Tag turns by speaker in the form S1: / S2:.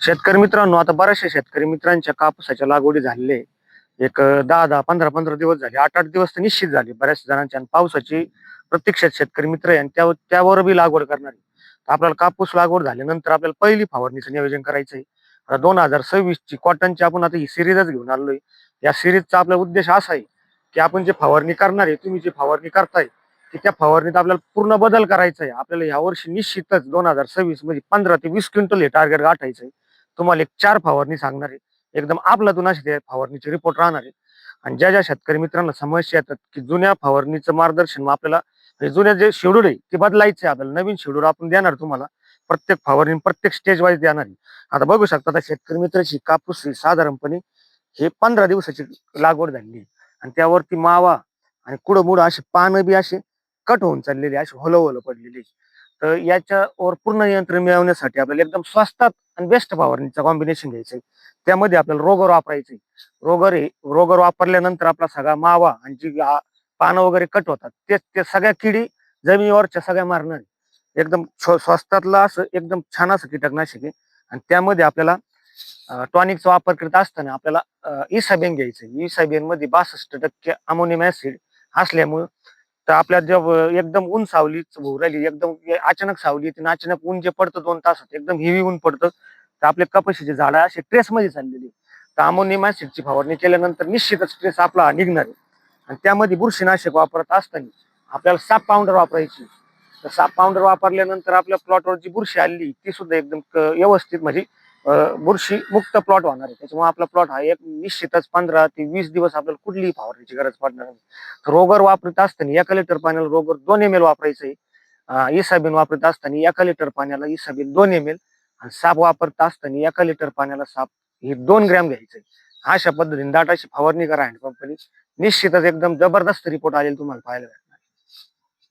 S1: शेतकरी मित्रांनो, आता बऱ्याचशा शेतकरी मित्रांच्या कापसाच्या लागवडी झालेल्या आहे. एक 10-10, 15-15 दिवस झाले. 8-8 दिवस तर निश्चित झाले बऱ्याच जणांच्या आणि पावसाची प्रतीक्षेत शेतकरी मित्र आहे आणि त्यावर बी लागवड करणार आहे. तर आपल्याला कापूस लागवड झाल्यानंतर आपल्याला पहिली फवारणीचं नियोजन करायचं आहे. 2026 ची कॉटनची आपण आता ही सिरीजच घेऊन आलोय. या सिरीजचा आपला उद्देश असा आहे, की आपण जे फवारणी करणार आहे, तुम्ही जे फवारणी करताय, की त्या फवारणीत आपल्याला पूर्ण बदल करायचा आहे. आपल्याला यावर्षी निश्चितच 2026 मध्ये 15 ते 20 क्विंटल हे टार्गेट गाठायचं आहे. तुम्हाला एक 4 फवारणी सांगणार आहे. एकदम आपलातून अशी त्या फवारणीचे रिपोर्ट राहणार आहे. आणि ज्या ज्या शेतकरी मित्रांना समस्या येतात, की जुन्या फवारणीचं मार्गदर्शन मग आपल्याला हे जुन्या जे शेड्यूल आहे ते बदलायचं आहे आपल्याला. नवीन शेड्यूल आपण देणार तुम्हाला. प्रत्येक फवारणी प्रत्येक स्टेज वाईज देणार आहे. आता बघू शकता आता शेतकरी मित्राची कापूस ही साधारणपणे हे 15 दिवसाची लागवड झालेली आहे. आणि त्यावरती मावा आणि कुडमुड असे पानं बी असे कट होऊन चाललेले, असे होलं पडलेले. तर याच्यावर पूर्ण नियंत्रण मिळवण्यासाठी आपल्याला एकदम स्वस्तात आणि बेस्ट फवारणीचं कॉम्बिनेशन घ्यायचंय. त्यामध्ये आपल्याला रोगर वापरायचंय. रोगर वापरल्यानंतर आपला सगळा मावा आणि जी पानं वगैरे कट होतात ते सगळ्या किडी जमिनीवरच्या सगळ्या मारणार आहे. एकदम स्वस्तातला असं एकदम छान असं कीटकनाशक आहे. आणि त्यामध्ये आपल्याला टॉनिकचा वापर करत असताना आपल्याला इसाबेन घ्यायचं. इसाबेन मध्ये 62% अमोनियम ऍसिड असल्यामुळे तर आपल्या एकदम ऊन सावलीच होऊ राहिली, एकदम अचानक सावली येते आणि अचानक ऊन जे पडतं 2 तासात एकदम हेवी ऊन पडतं. तर आपले कपाशीचे झाडं असे ट्रेसमध्ये चाललेली. तर अमोनियम ऍसिडची फवारणी केल्यानंतर निश्चितच ट्रेस आपला निघणार आहे. आणि त्यामध्ये बुरशीनाशक वापरत असताना आपल्याला साप पावडर वापरायची. तर साप पावडर वापरल्यानंतर आपल्या प्लॉटवर जी बुरशी आली ती सुद्धा एकदम व्यवस्थित म्हणजे बुरशी मुक्त प्लॉट होणार आहे. त्याच्यामुळे आपला प्लॉट हा एक निश्चितच 15 ते 20 दिवस आपल्याला कुठलीही फवारणीची गरज पडणार नाही. रोगर वापरत असताना 1 लिटर पाण्याला रोगर 2 ml वापरायचंय. इसाबीन वापरत असताना 1 लिटर पाण्याला इसाबीन 2 ml आणि साप वापरत असताना 1 लिटर पाण्याला साप हे 2 ग्रॅम घ्यायचंय. अशा पद्धतीने दाटाची फवारणी करा हँड पंपनी. निश्चितच एकदम जबरदस्त रिपोर्ट आलेला तुम्हाला पाहायला.